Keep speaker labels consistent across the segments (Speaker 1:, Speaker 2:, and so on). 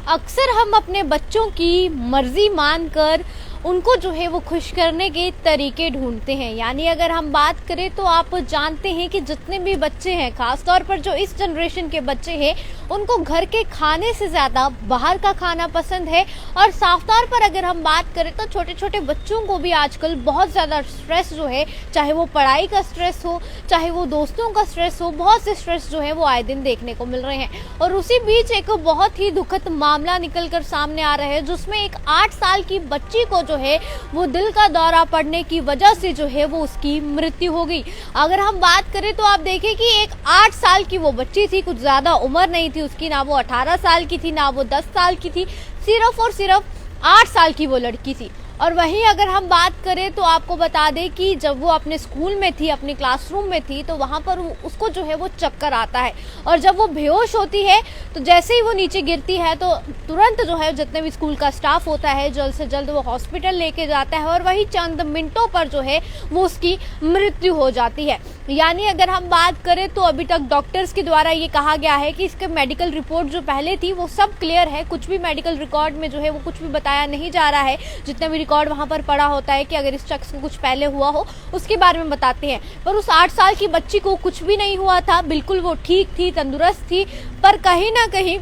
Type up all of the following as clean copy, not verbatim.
Speaker 1: अक्सर हम अपने बच्चों की मर्जी मानकर उनको जो है वो खुश करने के तरीके ढूंढते हैं। यानी अगर हम बात करें तो आप जानते हैं कि जितने भी बच्चे हैं, खासतौर पर जो इस जनरेशन के बच्चे हैं, उनको घर के खाने से ज़्यादा बाहर का खाना पसंद है। और साफ तौर पर अगर हम बात करें तो छोटे छोटे बच्चों को भी आजकल बहुत ज़्यादा स्ट्रेस जो है, चाहे वो पढ़ाई का स्ट्रेस हो, चाहे वो दोस्तों का स्ट्रेस हो, बहुत से स्ट्रेस जो है वो आए दिन देखने को मिल रहे हैं। और उसी बीच एक बहुत ही दुखद मामला निकल कर सामने आ रहा है, जिसमें एक 8 साल की बच्ची को जो है वो दिल का दौरा पड़ने की वजह से जो है वो उसकी मृत्यु हो गई। अगर हम बात करें तो आप देखें कि एक 8 साल की वो बच्ची थी, कुछ ज्यादा उम्र नहीं थी उसकी, ना वो 18 साल की थी, ना वो 10 साल की थी, सिर्फ और सिर्फ 8 साल की वो लड़की थी। और वहीं अगर हम बात करें तो आपको बता दें कि जब वो अपने स्कूल में थी, अपने क्लासरूम में थी, तो वहाँ पर उसको जो है वो चक्कर आता है। और जब वो बेहोश होती है तो जैसे ही वो नीचे गिरती है तो तुरंत जो है जितने भी स्कूल का स्टाफ होता है जल्द से जल्द वो हॉस्पिटल लेके जाता है और वही चंद मिनटों पर जो है वो उसकी मृत्यु हो जाती है। यानी अगर हम बात करें तो अभी तक डॉक्टर्स के द्वारा ये कहा गया है कि इसके मेडिकल रिपोर्ट जो पहले थी वो सब क्लियर है, कुछ भी मेडिकल रिकॉर्ड में जो है वो कुछ भी बताया नहीं जा रहा है। जितना भी रिकॉर्ड वहाँ पर पड़ा होता है कि अगर इस शख्स को कुछ पहले हुआ हो उसके बारे में बताते हैं, पर उस 8 साल की बच्ची को कुछ भी नहीं हुआ था, बिल्कुल वो ठीक थी, तंदुरुस्त थी। पर कहीं ना कहीं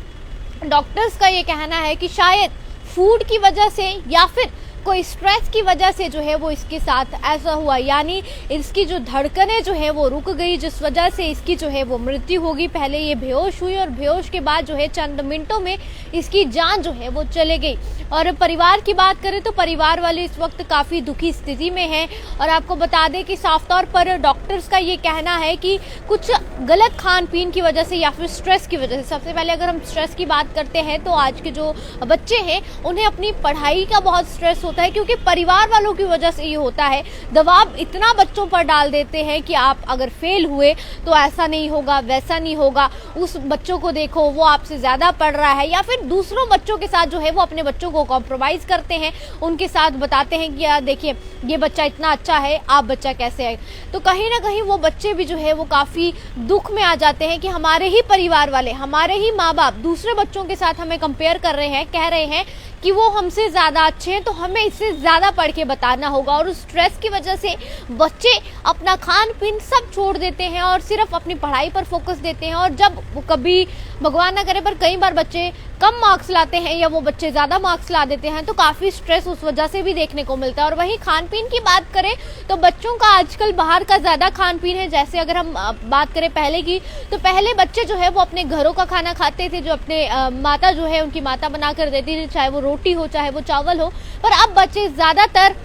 Speaker 1: डॉक्टर्स का ये कहना है कि शायद फूड की वजह से या फिर कोई स्ट्रेस की वजह से जो है वो इसके साथ ऐसा हुआ। यानी इसकी जो धड़कनें जो है वो रुक गई, जिस वजह से इसकी जो है वो मृत्यु होगी। पहले ये बेहोश हुई और बेहोश के बाद जो है चंद मिनटों में इसकी जान जो है वो चले गई। और परिवार की बात करें तो परिवार वाले इस वक्त काफ़ी दुखी स्थिति में हैं। और आपको बता दें कि साफ तौर पर डॉक्टर्स का ये कहना है कि कुछ गलत खान पीन की वजह से या फिर स्ट्रेस की वजह से। सबसे पहले अगर हम स्ट्रेस की बात करते हैं तो आज के जो बच्चे हैं उन्हें अपनी पढ़ाई का बहुत स्ट्रेस होता है, क्योंकि परिवार वालों की वजह से ये होता है। दबाव इतना बच्चों पर डाल देते हैं कि आप अगर फेल हुए तो ऐसा नहीं होगा, वैसा नहीं होगा, उस बच्चों को देखो वो आपसे ज्यादा पढ़ रहा है, या फिर दूसरों बच्चों के साथ जो है वो अपने बच्चों को कॉम्प्रोमाइज करते हैं, उनके साथ बताते हैं कि यार देखिए ये बच्चा इतना अच्छा है, आप बच्चा कैसे है। तो कहीं ना कहीं वो बच्चे भी जो है वो काफी दुख में आ जाते हैं कि हमारे ही परिवार वाले, हमारे ही माँ बाप दूसरे बच्चों के साथ हमें कंपेयर कर रहे हैं, कह रहे हैं कि वो हमसे ज़्यादा अच्छे हैं, तो हमें इससे ज़्यादा पढ़ के बताना होगा। और उस स्ट्रेस की वजह से बच्चे अपना खान पीन सब छोड़ देते हैं और सिर्फ अपनी पढ़ाई पर फोकस देते हैं। और जब कभी भगवान ना करे पर कई बार बच्चे कम मार्क्स लाते हैं या वो बच्चे ज़्यादा मार्क्स ला देते हैं तो काफ़ी स्ट्रेस उस वजह से भी देखने को मिलता है। और वहीं खान पीन की बात करें तो बच्चों का आजकल बाहर का ज़्यादा खान पीन है। जैसे अगर हम बात करें पहले की, तो पहले बच्चे जो है वो अपने घरों का खाना खाते थे, जो अपने माता जो है उनकी माता बना कर देती थी, चाहे वो रोटी हो चाहे वो चावल हो। पर अब बच्चे ज़्यादातर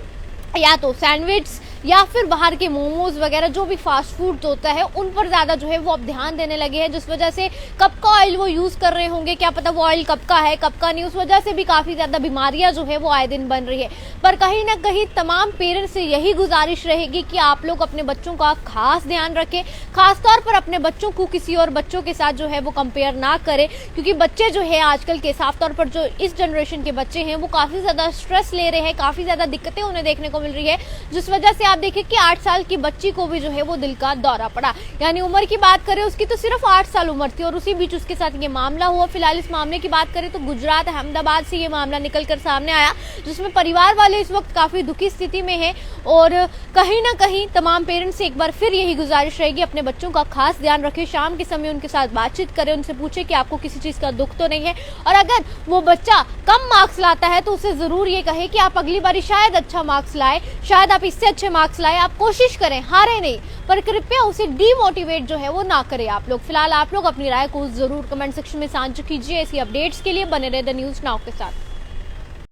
Speaker 1: या तो सैंडविच या फिर बाहर के मोमोज वगैरह जो भी फास्ट फूड होता है उन पर ज़्यादा जो है वो अब ध्यान देने लगे हैं, जिस वजह से कब का ऑयल वो यूज़ कर रहे होंगे, क्या पता वो ऑयल कब का है कब का नहीं, उस वजह से भी काफ़ी ज़्यादा बीमारियां जो है वो आए दिन बन रही है। पर कहीं ना कहीं तमाम पेरेंट्स से यही गुजारिश रहेगी कि आप लोग अपने बच्चों का खास ध्यान रखें, खासतौर पर अपने बच्चों को किसी और बच्चों के साथ जो है वो कंपेयर ना करें, क्योंकि बच्चे जो है आजकल के साफ तौर पर जो इस जनरेशन के बच्चे हैं वो काफ़ी ज़्यादा स्ट्रेस ले रहे हैं, काफ़ी ज़्यादा दिक्कतें उन्हें देखने को मिल रही है, जिस वजह से आप देखिए कि 8 साल की बच्ची को भी जो है वो दिल का दौरा पड़ा। यानी उम्र की बात करें उसकी तो सिर्फ 8 साल उम्र थी और उसी बीच उसके साथ ये मामला हुआ। फिलहाल इस मामले की बात करें तो गुजरात अहमदाबाद से ये मामला निकलकर सामने आया, जिसमें परिवार वाले इस वक्त काफी दुखी स्थिति में हैं। और कहीं ना कहीं तमाम पेरेंट्स से एक बार फिर यही गुजारिश रहेगी, अपने बच्चों का खास ध्यान रखें, शाम के समय उनके साथ बातचीत करें, उनसे पूछे कि आपको किसी चीज का दुख तो नहीं है। और अगर वो बच्चा कम मार्क्स लाता है तो उसे जरूर ये कहे कि आप अगली बारी शायद अच्छा मार्क्स लाए, शायद आप इससे अच्छे मार्क्स लाए, आप कोशिश करें, हारे नहीं, पर कृपया उसे डीमोटिवेट जो है वो ना करें आप लोग। फिलहाल आप लोग अपनी राय को जरूर कमेंट सेक्शन में साझा कीजिए। ऐसी अपडेट्स के लिए बने रहे द न्यूज़ नाउ के साथ।